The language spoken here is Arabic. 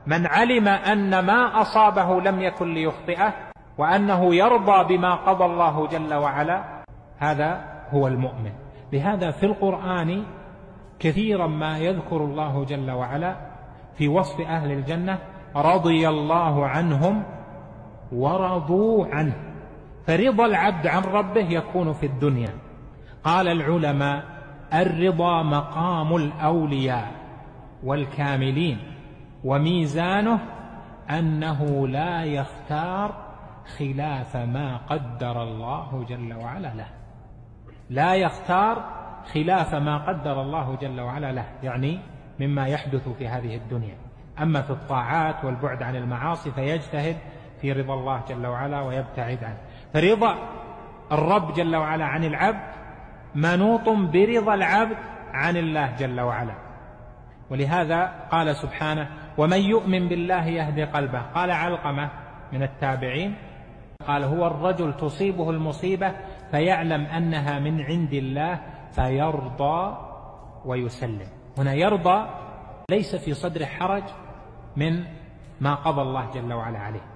من علم أن ما أصابه لم يكن ليخطئه وأنه يرضى بما قضى الله جل وعلا، هذا هو المؤمن. لهذا في القرآن كثيرا ما يذكر الله جل وعلا في وصف أهل الجنة رضي الله عنهم ورضوا عنه. فرضا العبد عن ربه يكون في الدنيا. قال العلماء: الرضا مقام الأولياء والكاملين، وميزانه أنه لا يختار خلاف ما قدر الله جل وعلا له. لا يختار خلاف ما قدر الله جل وعلا له، يعني مما يحدث في هذه الدنيا. أما في الطاعات والبعد عن المعاصي فيجتهد في رضا الله جل وعلا ويبتعد عنه. فرضا الرب جل وعلا عن العبد منوط برضا العبد عن الله جل وعلا. ولهذا قال سبحانه: ومن يؤمن بالله يهدي قلبه. قال علقمة من التابعين قال: هو الرجل تصيبه المصيبة فيعلم أنها من عند الله فيرضى ويسلم. هنا يرضى ليس في صدر حرج من ما قضى الله جل وعلا عليه.